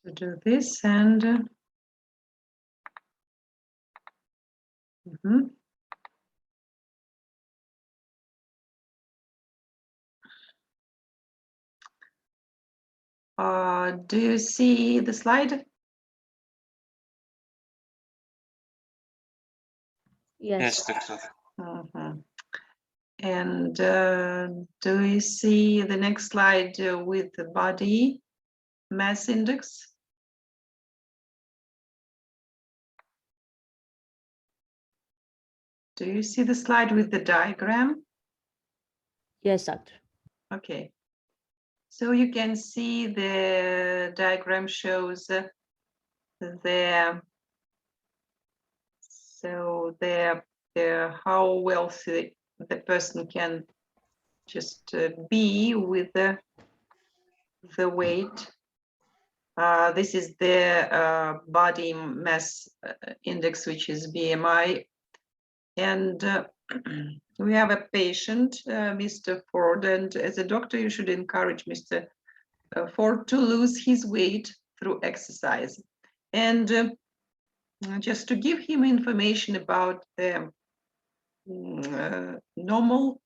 to do this and do you see the slide? Yes. Yes, Doctor. And do you see the next slide with the body mass index? Do you see the slide with the diagram? Yes, doctor. Okay. So you can see the diagram shows the how wealthy the person can just be with the weight. This is the body mass index, which is BMI. And we have a patient, Mr. Ford, and as a doctor, you should encourage Mr. Ford to lose his weight through exercise. And just to give him information about the normal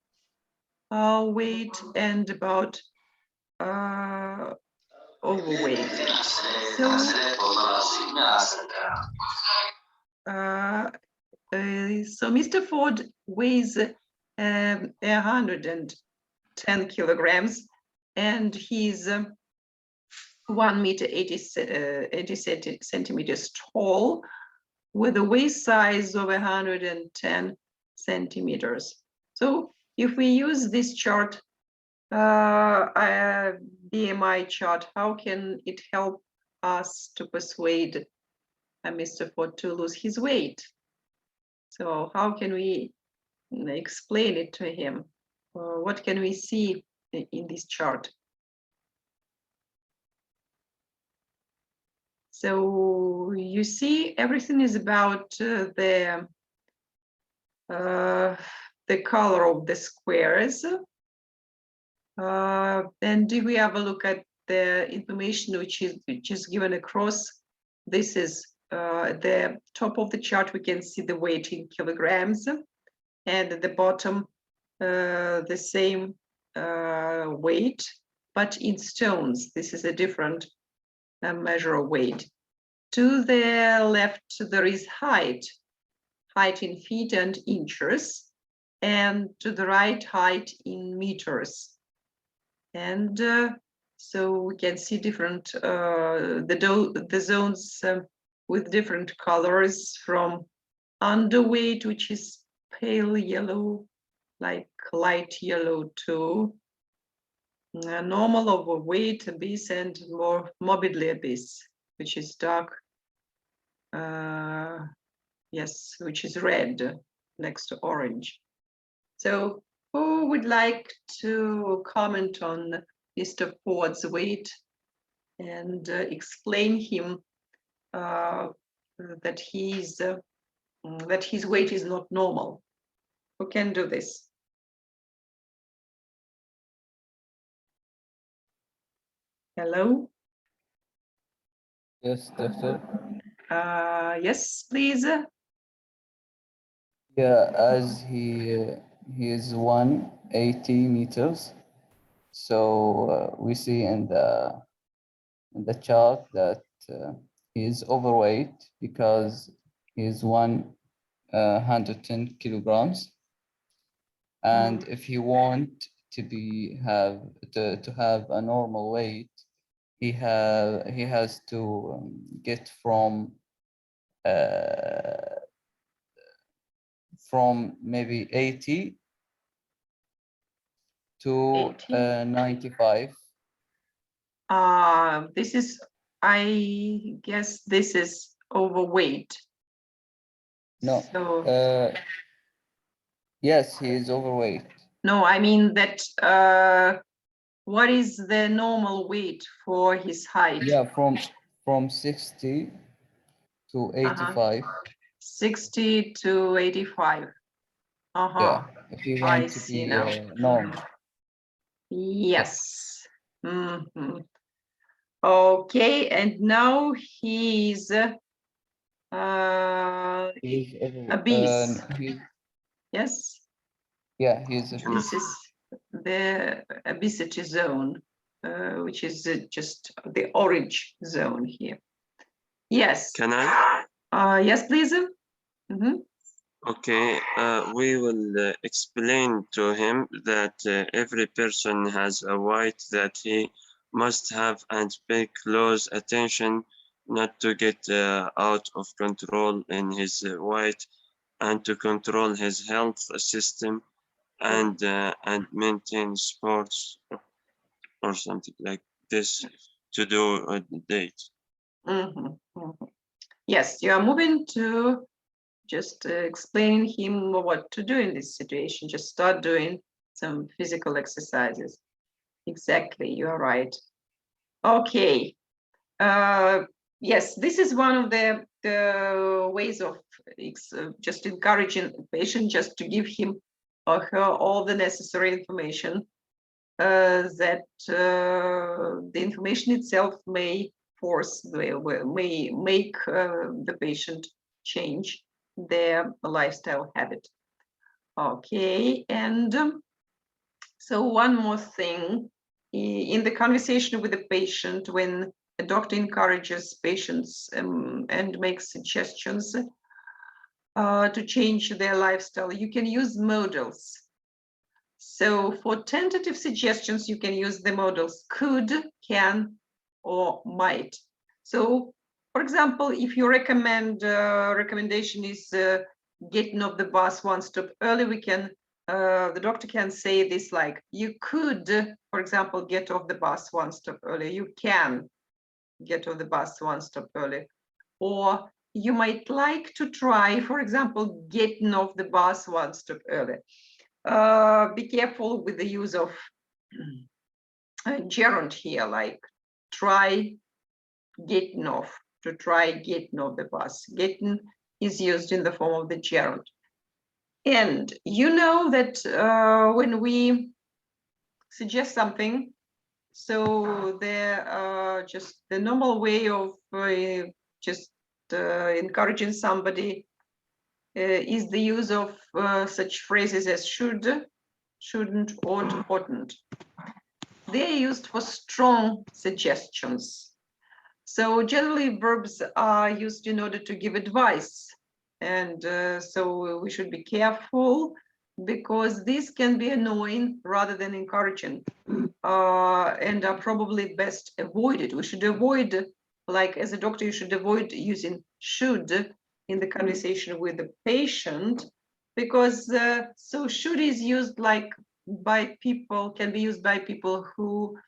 weight and about overweight. So Mr. Ford weighs 110 kilograms, and he's 1 meter 80 centimeters tall, with a waist size of 110 centimeters. So if we use this chart, BMI chart, how can it help us to persuade Mr. Ford to lose his weight? So how can we explain it to him? What can we see in this chart? So you see, everything is about the color of the squares. And if we have a look at the information which is given across, this is the top of the chart. We can see the weight in kilograms, and at the bottom the same weight, but in stones. This is a different measure of weight. To the left, there is height in feet and inches, and to the right, height in meters. And so we can see different the zones with different colors, from underweight, which is pale yellow, like light yellow, to normal overweight, obese, and more morbidly obese, which is dark, yes, which is red next to orange. So who would like to comment on Mr. Ford's weight and explain him that his weight is not normal? Who can do this? Hello? Yes, doctor. Yes, please. Yeah, as he is 180 meters, so we see in the chart that he is overweight because he is 110 kilograms, and if he want to have a normal weight, he has to get from maybe 80 to 95. This is, I guess this is overweight. No. So, yes, he is overweight. no, I mean that what is the normal weight for his height? Yeah, from 60 to 85. 60 to 85. Yeah, if you I want to see be now. normal. Yes. Okay, and now he's He's obese. he's, Yes, yeah, he's Can I- this is the obesity zone, which is just the orange zone here. Yes. Can I? Yes, please. Mhm. Okay, we will explain to him that every person has a weight that he must have and pay close attention not to get out of control in his weight and to control his health system and maintain sports or something like this to do a date. Mhm, mhm. Yes, you are moving to just explain him what to do in this situation. Just start doing some physical exercises. Exactly, you are right. Okay. Yes, this is one of the ways of just encouraging the patient just to give him or her all the necessary information that the information itself may force, may make the patient change their lifestyle habit. Okay, and so one more thing, in the conversation with the patient, when a doctor encourages patients and makes suggestions to change their lifestyle, you can use modals. So for tentative suggestions, you can use the modals could, can, or might. So, for example, if your recommendation is getting off the bus one stop early, we can the doctor can say this like, you could, for example, get off the bus one stop early. You can get off the bus one stop early. Or you might like to try, for example, getting off the bus one stop early. Be careful with the use of gerund here, like try getting off, to try getting off the bus. Getting is used in the form of the gerund. And you know that when we suggest something, so just the normal way of just encouraging somebody is the use of such phrases as should, shouldn't, ought, oughtn't. They're used for strong suggestions. So generally verbs are used in order to give advice. And so we should be careful because this can be annoying rather than encouraging and are probably best avoided. We should avoid, like as a doctor, you should avoid using should in the conversation with the patient because so should is used like by people, can be used by people who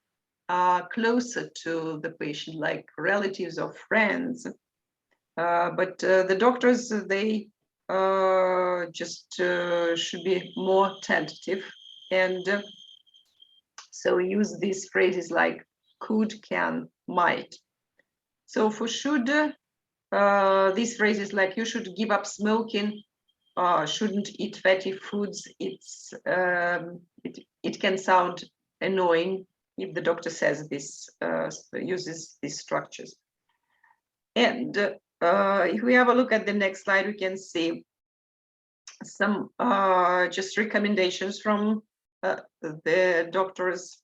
are closer to the patient, like relatives or friends. But the doctors, they just should be more tentative and so use these phrases like could, can, might. So for should, these phrases like you should give up smoking, shouldn't eat fatty foods, it can sound annoying if the doctor says this, uses these structures. And if we have a look at the next slide, we can see some just recommendations from the doctors,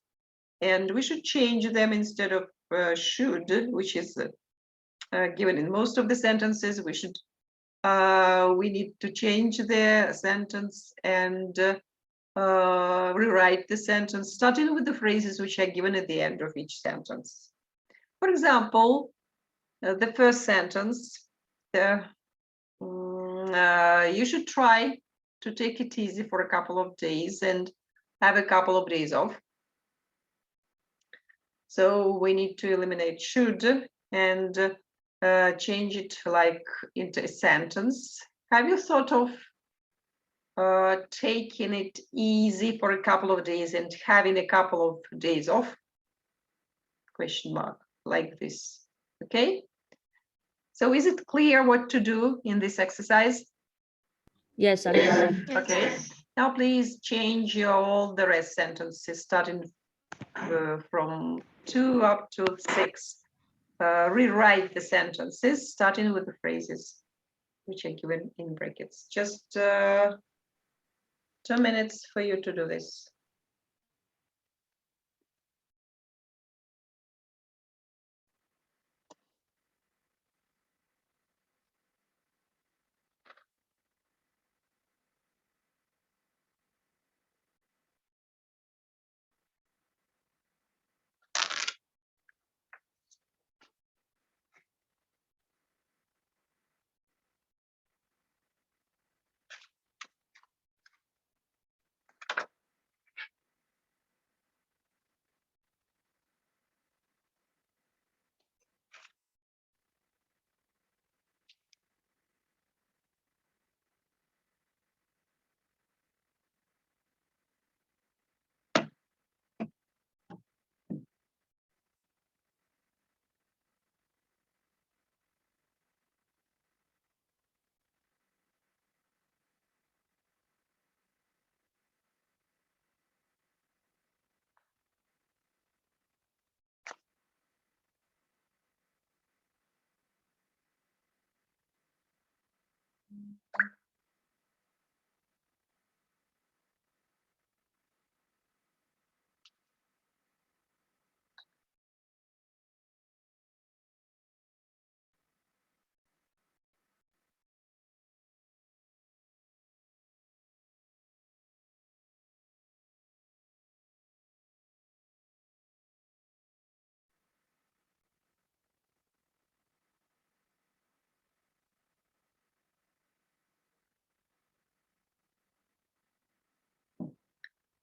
and we should change them instead of should, which is given in most of the sentences. We need to change the sentence and rewrite the sentence, starting with the phrases which are given at the end of each sentence. For example, the first sentence, you should try to take it easy for a couple of days and have a couple of days off. So we need to eliminate should and change it like into a sentence. Have you thought of taking it easy for a couple of days and having a couple of days off? Question mark, like this. Okay. So is it clear what to do in this exercise? Yes, doctor. Okay. Now please change all the rest sentences starting from 2 up to 6. Rewrite the sentences, starting with the phrases which are given in brackets. Just 2 minutes for you to do this.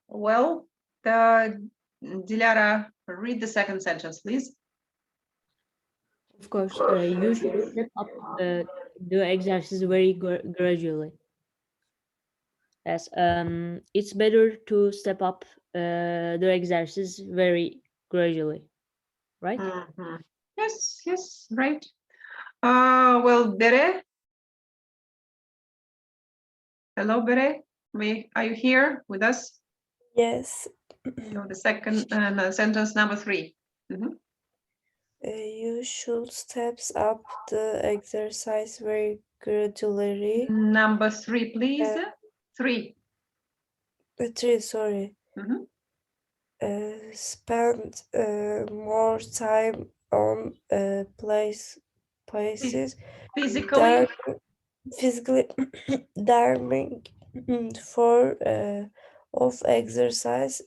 Well, Dilara, read the second sentence, please. Of course, you should step up the exercise very gradually. Yes, it's better to step up the exercise very gradually, right? Mhm. Yes, yes, right. Well, Bere. Hello, Bere. Are you here with us? Yes, So the second sentence number 3. Mhm. you should steps up the exercise very gradually. Number 3, please. 3. 3, sorry. Mhm. Spend more time on places Physically, that physically damning for of exercise.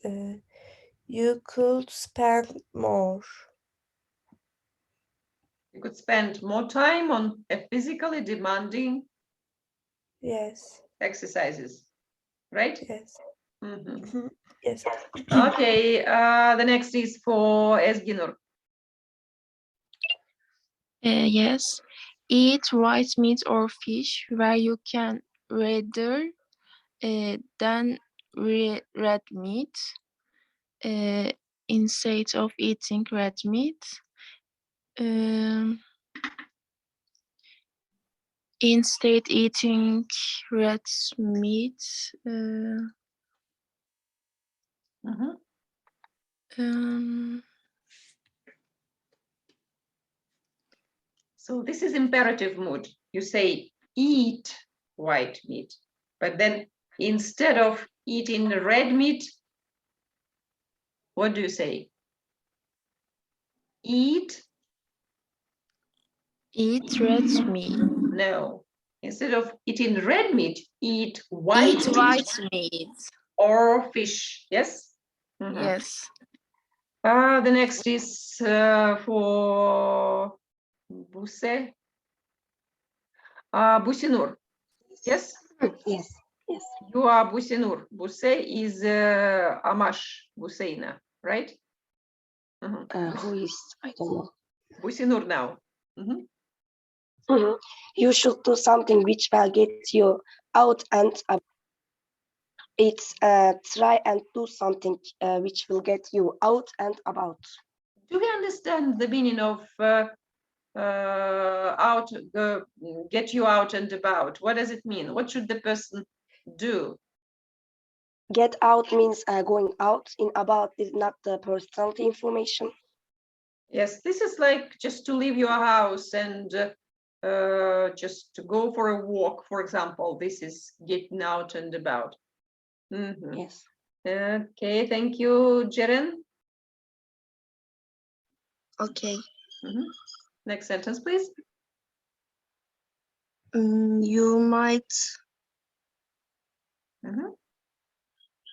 You could spend more. you could spend more time on a physically demanding Yes, exercises, right? yes, Mhm. yes. Okay, the next is for Esginur. Yes, eat white meat or fish where you can rather than red meat instead of eating red meat. Instead eating red meat. Mhm. So this is imperative mood. You say eat white meat, but then instead of eating the red meat, what do you say? Eat red meat. No. Instead of eating red meat, eat white Eat meat white meat. or fish. Yes? Mhm. Yes. The next is for Buse. Businur. Yes? Yes, yes. You are Businur. Buse is Amash Buseina, right? Mhm. Who is, I don't know. Businur now. Mhm. You should do something which will get you out and about. It's try and do something which will get you out and about. Do we understand the meaning of out, get you out and about? What does it mean? What should the person do? Get out means going out. In about is not the personal information. Yes, this is like just to leave your house and just to go for a walk, for example. This is getting out and about. Mhm. Yes. Okay, thank you, Jeren. Okay. Next sentence, please. You might Mhm.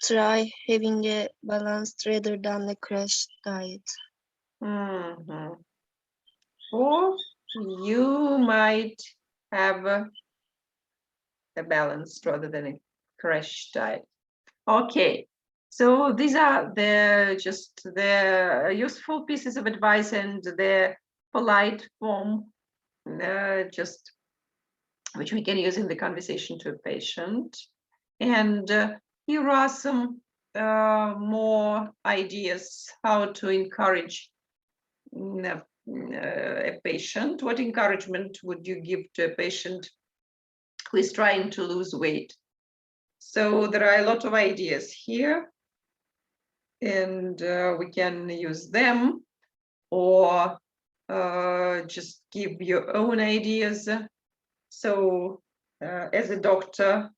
try having a balanced rather than a crash diet. Mhm. Or you might have a balanced rather than a crash diet. Okay, so these are the useful pieces of advice and the polite form, just which we can use in the conversation to a patient. And here are some more ideas how to encourage a patient. What encouragement would you give to a patient who is trying to lose weight? So there are a lot of ideas here, and we can use them, or just give your own ideas. So as a doctor,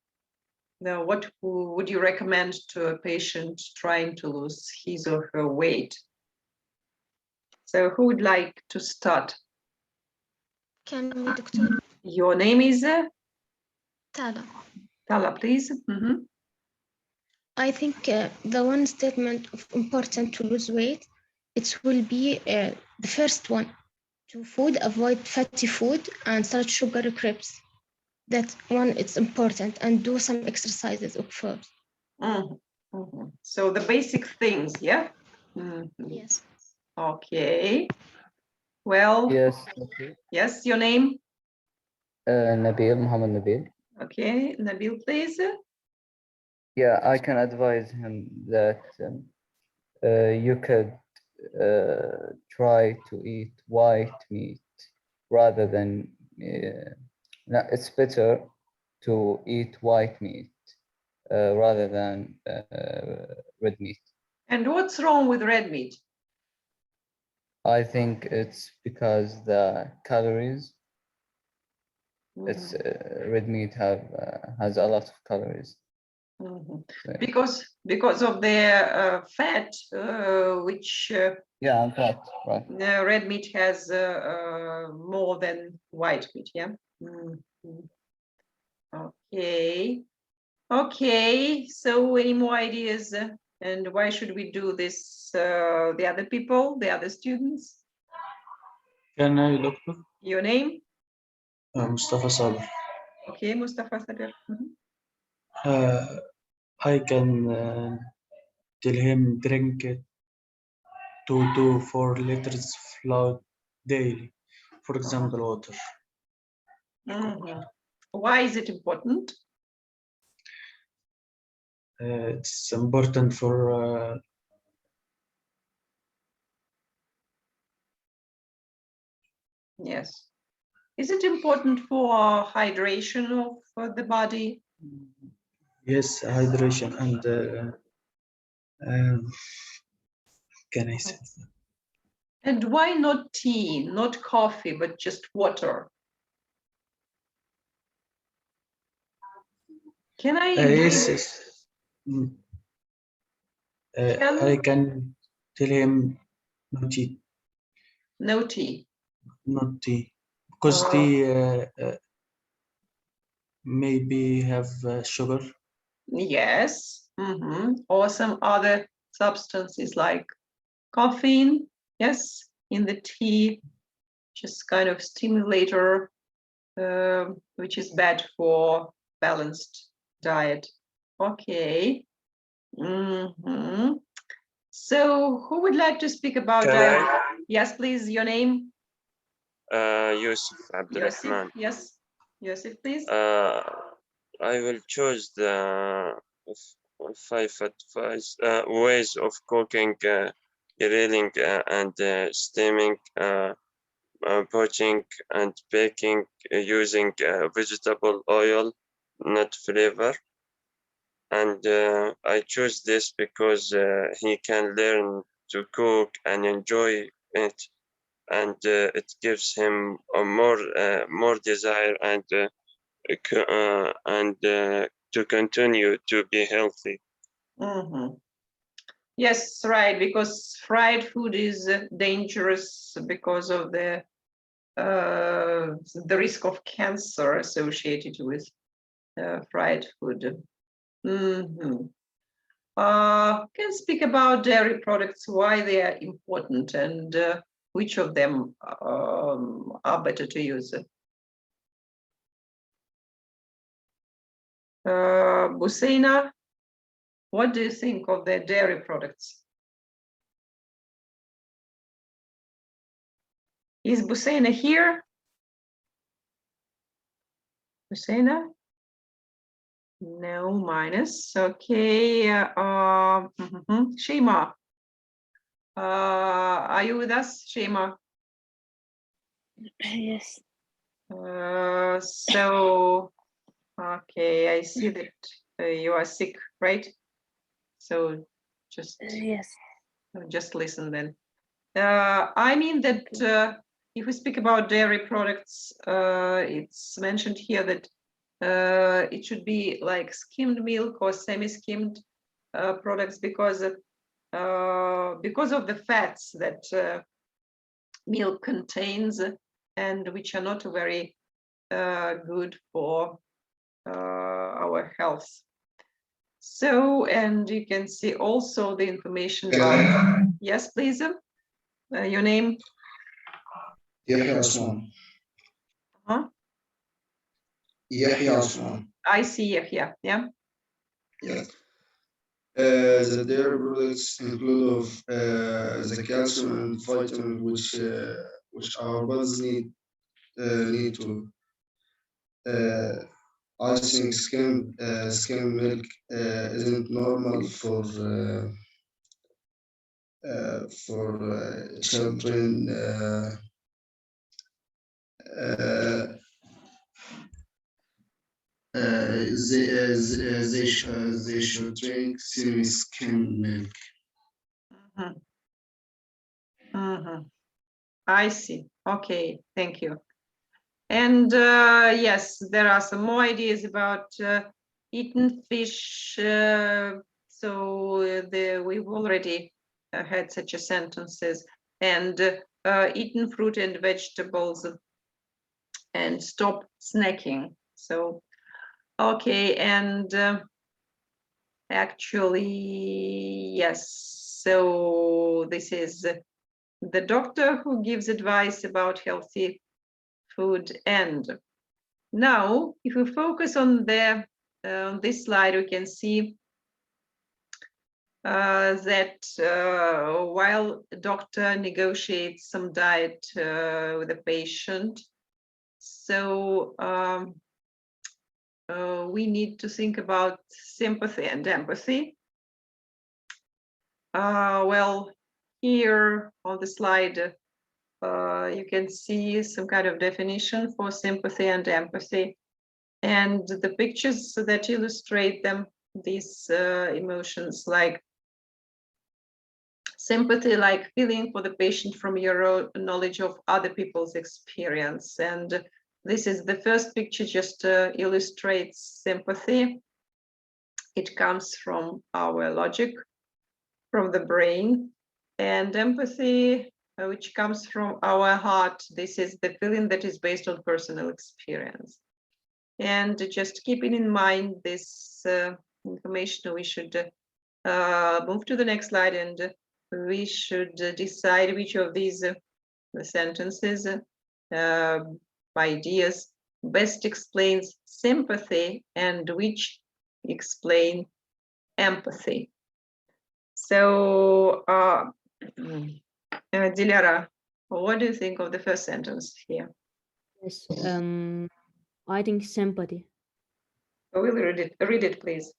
now what would you recommend to a patient trying to lose his or her weight? So who would like to start? Can we, Doctor? Your name is Tala. Tala, please. Mhm. I think the one statement of important to lose weight, it will be the first one. To food, avoid fatty food and start sugar crepes. That one, it's important, and do some exercises of course. Mhm. Mhm. So the basic things, yeah? Mhm. Yes. Okay. Well, Yes. Okay. yes, your name? Nabil, Muhammad Nabil. Okay, Nabil, please. Yeah, I can advise him that you could try to eat white meat rather than. No, it's better to eat white meat rather than red meat. And what's wrong with red meat? I think it's because the calories. It's red meat has a lot of calories. Mhm. So, Because of the fat, which yeah, I'm fat, right? red meat has more than white meat, yeah? Mhm. Okay. Okay, so any more ideas? And why should we do this? The other people, the other students? Can I, Doctor? Your name? Mustafa Sabir. Okay, Mustafa Sabir. Mhm. I can tell him drink 2 to 4 liters fluid daily. For example, water. Mhm. Why is it important? It's important for Yes. Is it important for hydration of the body? yes, hydration and can I say? And why not tea, not coffee, but just water? Can I Yes, drink? yes. I can tell him no tea, No tea? not tea, because tea maybe have sugar. Yes. Or some other substances like caffeine, yes, in the tea, just kind of stimulator, which is bad for balanced diet. Okay. So who would like to speak about Can diet? I? Yes, please, your name? Yusuf Yosif, Abdurrahman. yes. Yosif, please. I will choose the 5 advice ways of cooking, grilling, and steaming, poaching, and baking using vegetable oil, not flavor. And I choose this because he can learn to cook and enjoy it and it gives him a more desire and to continue to be healthy. Mhm. Yes, right, because fried food is dangerous because of the risk of cancer associated with fried food. Mhm. Can speak about dairy products, why they are important, and which of them are better to use. Buseina, what do you think of the dairy products? Is Buseina here? Buseina? No, minus. Okay. Shema. Are you with us, Shema? Yes. So, okay, I see that you are sick, right? So Yes. just listen then. I mean that if we speak about dairy products, it's mentioned here that it should be like skimmed milk or semi-skimmed products because of the fats that milk contains and which are not very good for our health. So, and you can see also the information about, yes, please, your name? Yahya Osman. Huh? Yahya Osman. I see Yahya, yeah. Yeah. The dairy products include of the calcium and vitamin which our bodies need to. I think skim milk isn't normal for children. They should drink skim milk. I see. Okay, thank you. And yes, there are some more ideas about eaten fish. We've already had such a sentences, and eaten fruit and vegetables, and stop snacking. So, okay, and actually, yes. So this is the doctor who gives advice about healthy food. And now, if we focus on this slide, we can see that while the doctor negotiates some diet with the patient, so we need to think about sympathy and empathy. Well, here on the slide, you can see some kind of definition for sympathy and empathy, and the pictures that illustrate them, these emotions, like sympathy, like feeling for the patient from your own knowledge of other people's experience. And this is the first picture, just illustrates sympathy. It comes from our logic, from the brain, and empathy, which comes from our heart. This is the feeling that is based on personal experience. And just keeping in mind this information, we should move to the next slide, and we should decide which of these sentences, ideas, best explains sympathy and which explain empathy. So, Dilara, what do you think of the first sentence here? Yes, I think sympathy. We'll read it, please.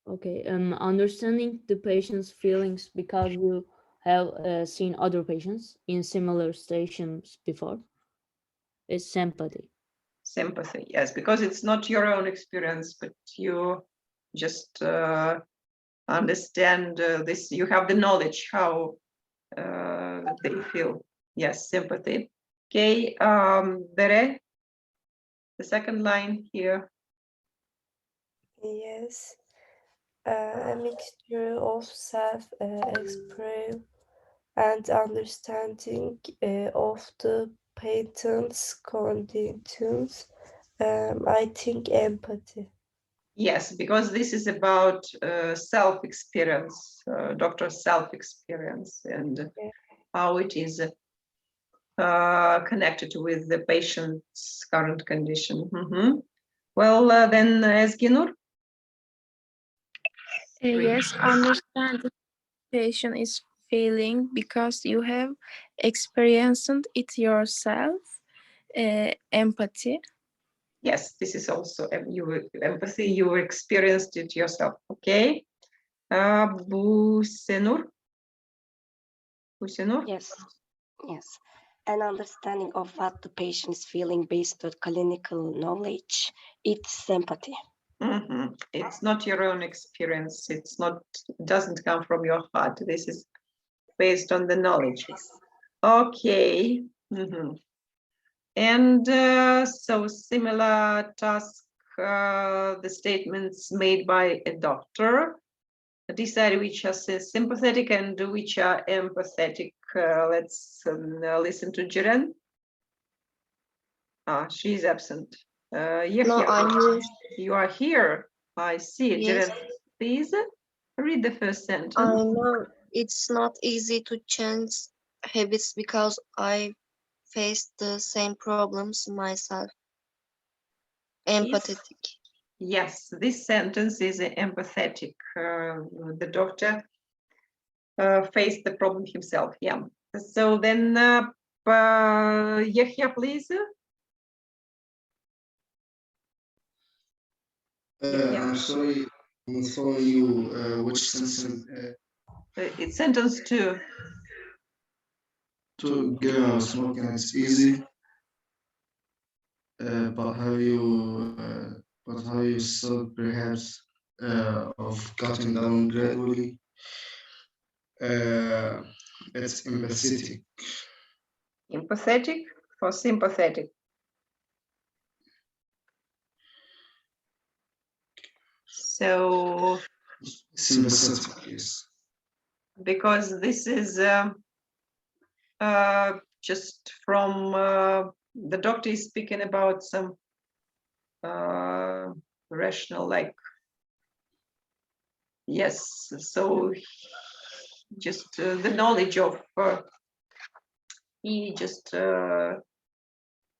Okay, understanding the patient's feelings because you have seen other patients in similar situations before is sympathy. Sympathy, yes, because it's not your own experience, but you just understand this, you have the knowledge how they feel. Yes, sympathy. Okay, Bere, the second line here. Yes. A mixture of self-expression and understanding of the patient's conditions. I think empathy. Yes, because this is about self-experience, doctor's self-experience, and Yeah. how it is connected with the patient's current condition. Mhm. Well, then, Ezginur. Yes, understand the patient is feeling because you have experienced it yourself. Empathy. Yes, this is also empathy. You experienced it yourself. Okay. Busenur. Busenur. Yes, yes. An understanding of what the patient is feeling based on clinical knowledge. It's sympathy. Mhm. It's not your own experience. It's not. Doesn't come from your heart. This is based on the knowledge. Okay. Mhm. And so similar task, the statements made by a doctor, decide which are sympathetic and which are empathetic. Let's listen to Jiren. Ah, she's absent. No, Yahya, I'm here. you are here. I see. Yes. Jiren, please read the first sentence. I know it's not easy to change habits because I faced the same problems myself. Empathetic. Yes, this sentence is empathetic. The doctor faced the problem himself. Yeah. So then, Yahya, please. I'm sorry, I'm following you. Which sentence? It's sentence 2. To get on smoking, it's easy. But how you still perhaps of cutting down gradually? It's empathetic. Empathetic or sympathetic? So, Sympathetic, yes. because this is just from the doctor is speaking about some rational, like, yes, so just the knowledge of he just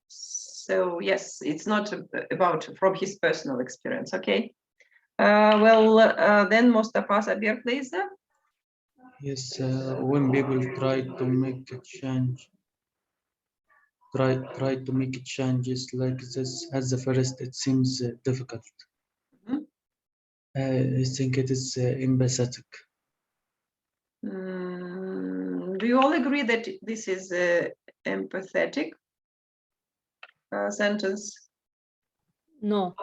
so yes, it's not about from his personal experience. Okay. Well, then Mustafa Sabir, please. Yes, when people try to make a change, try to make changes like this at the first, it seems difficult. Mhm. I think it is empathetic. Do you all agree that this is empathetic sentence? No.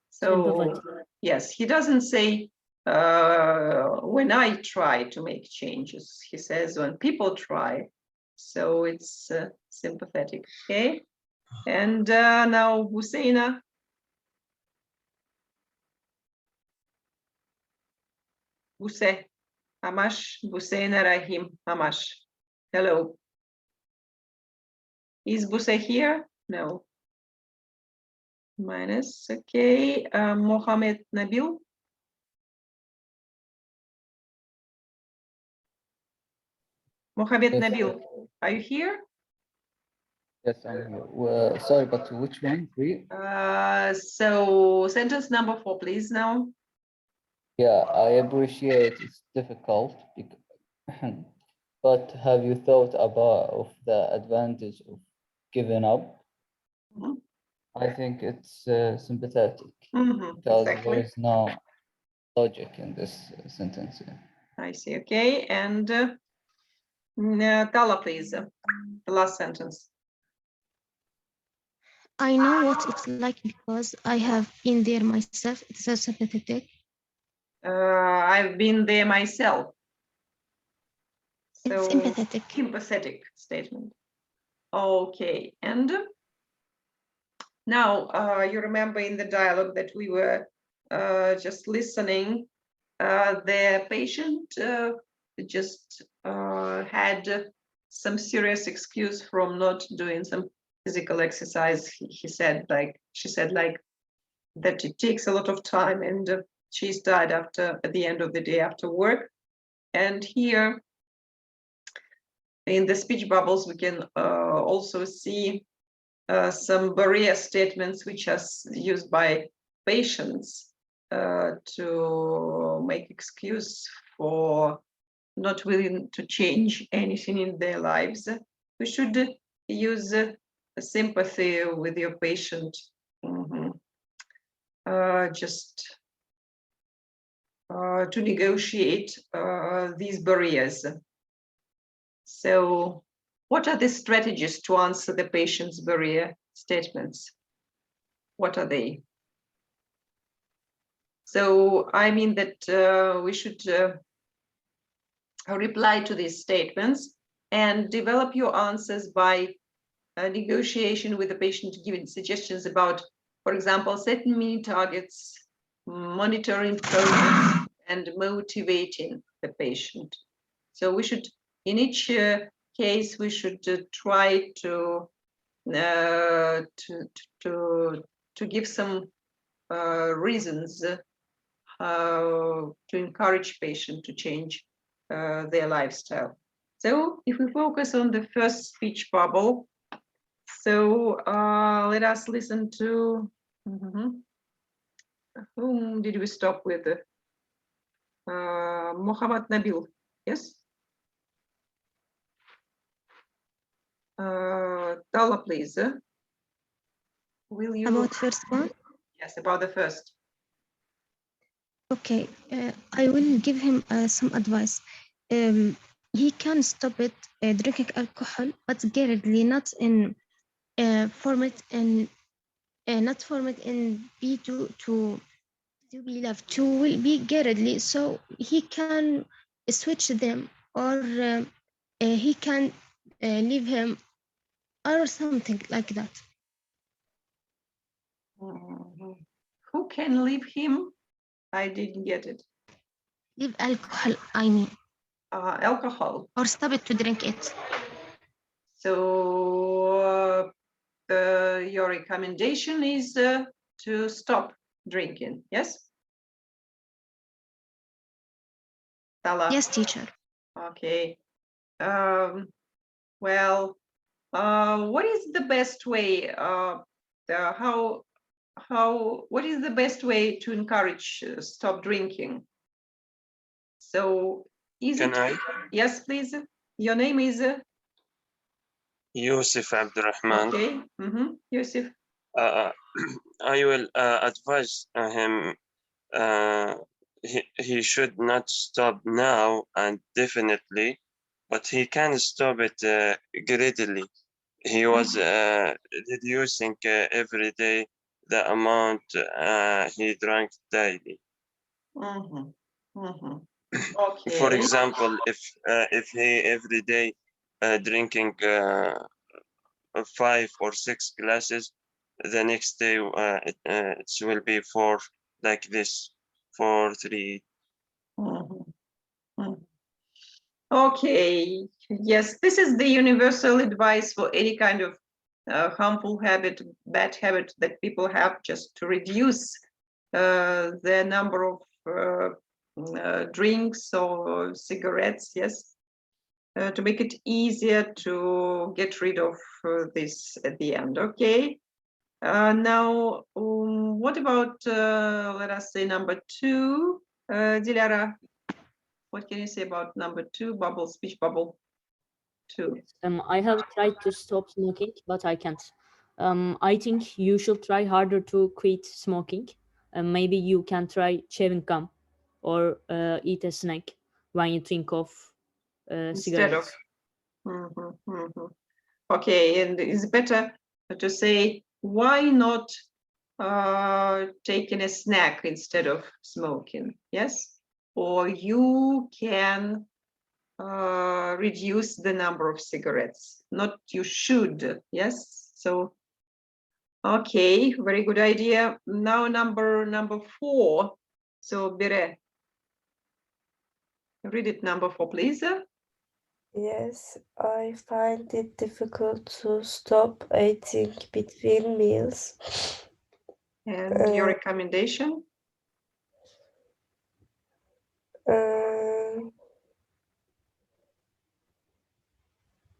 So Sympathetic. yes, he doesn't say when I try to make changes. He says when people try. So it's sympathetic. Okay. And now Husseina. Buse. Hamash. Husseina Rahim. Hamash. Hello. Is Buse here? No. Minus. Okay. Mohammed Nabil. Mohammed Yes, Nabil, are you here? yes, I'm here. Well, sorry, but which one? Three? So sentence number 4, please now. Yeah, I appreciate it's difficult, but have you thought about of the advantage of giving up? Mhm. I think it's sympathetic Mhm, because exactly. there is no logic in this sentence. I see. Okay. And Tala, please. The last sentence. I know what it's like because I have been there myself. It's so sympathetic. I've been there myself. It's So empathetic. sympathetic statement. Okay, and now you remember in the dialogue that we were just listening, the patient just had some serious excuse from not doing some physical exercise. He said, like, she said, like, that it takes a lot of time, and she's died at the end of the day after work. And here in the speech bubbles, we can also see some barrier statements which are used by patients to make excuse for not willing to change anything in their lives. We should use sympathy with your patient. Just to negotiate these barriers. So what are the strategies to answer the patient's barrier statements? What are they? So I mean that we should reply to these statements and develop your answers by negotiation with the patient, giving suggestions about, for example, setting mini targets, monitoring progress, and motivating the patient. So we should, in each case, we should try to give some reasons to encourage patient to change their lifestyle. So if we focus on the first speech bubble, so let us listen to whom did we stop with? Mohammad Nabil, yes? Tala, please. Will you? About first one? Yes, about the first. Okay, I will give him some advice. He can stop it drinking alcohol, but gradually, not in format and not format in be to be left to will be gradually, so he can switch them, or he can leave him or something like that. Who can leave him? I didn't get it. Leave alcohol, I mean. Alcohol. Or stop it to drink it. So your recommendation is to stop drinking, yes? Tala? Yes, teacher. Okay. Well, what is the best way? What is the best way to encourage stop drinking? So is Can it? I? Yes, please. Your name is? Yusuf Abdurrahman. Okay. Yusuf. I will advise him he should not stop now and definitely, but he can stop it gradually. He was reducing every day the amount he drank daily. Okay. For example, if he every day drinking 5 or 6 glasses, the next day it will be 4, like this, 4, 3. Okay, yes, this is the universal advice for any kind of harmful habit, bad habit that people have, just to reduce the number of drinks or cigarettes, yes, to make it easier to get rid of this at the end. Okay. Now, what about, let us say, number 2, Dilara? What can you say about number 2, bubble, speech bubble 2? I have tried to stop smoking, but I can't. I think you should try harder to quit smoking. Maybe you can try chewing gum or eat a snack when you think of Instead of. cigarettes. Okay, and it's better to say, why not taking a snack instead of smoking? Yes, or you can reduce the number of cigarettes, not you should. Yes, so okay, very good idea. Now number 4. So Bere, read it, number 4, please. Yes, I find it difficult to stop eating between meals. And your recommendation?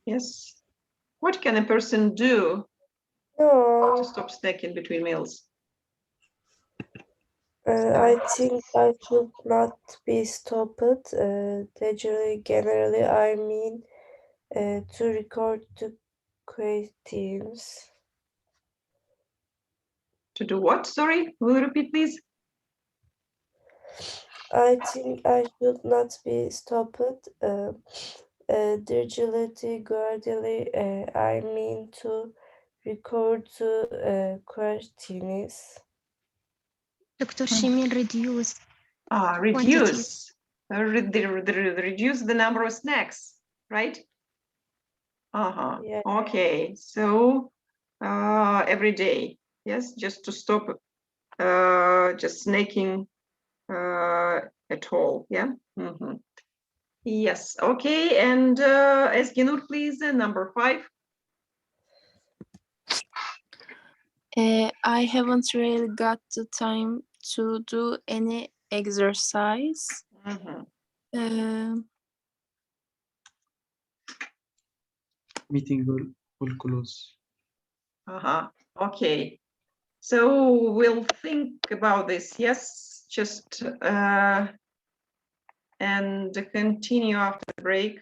Yes. What can a person do to No, stop snacking between meals? I think I should not be stopped. Generally, I mean to record the questions. To do what? Sorry, will you repeat, please? I think I should not be stopped. Gradually, I mean to record the questions. Dr. Shimin, reduce. Reduce. Reduce the number of snacks, right? Yeah. Okay, so every day, yes, just to stop just snacking at all, yeah. Yes, okay, and Esginur, please, number 5. I haven't really got the time to do any exercise. Meeting will close. Okay, so we'll think about this, yes, just and continue after the break.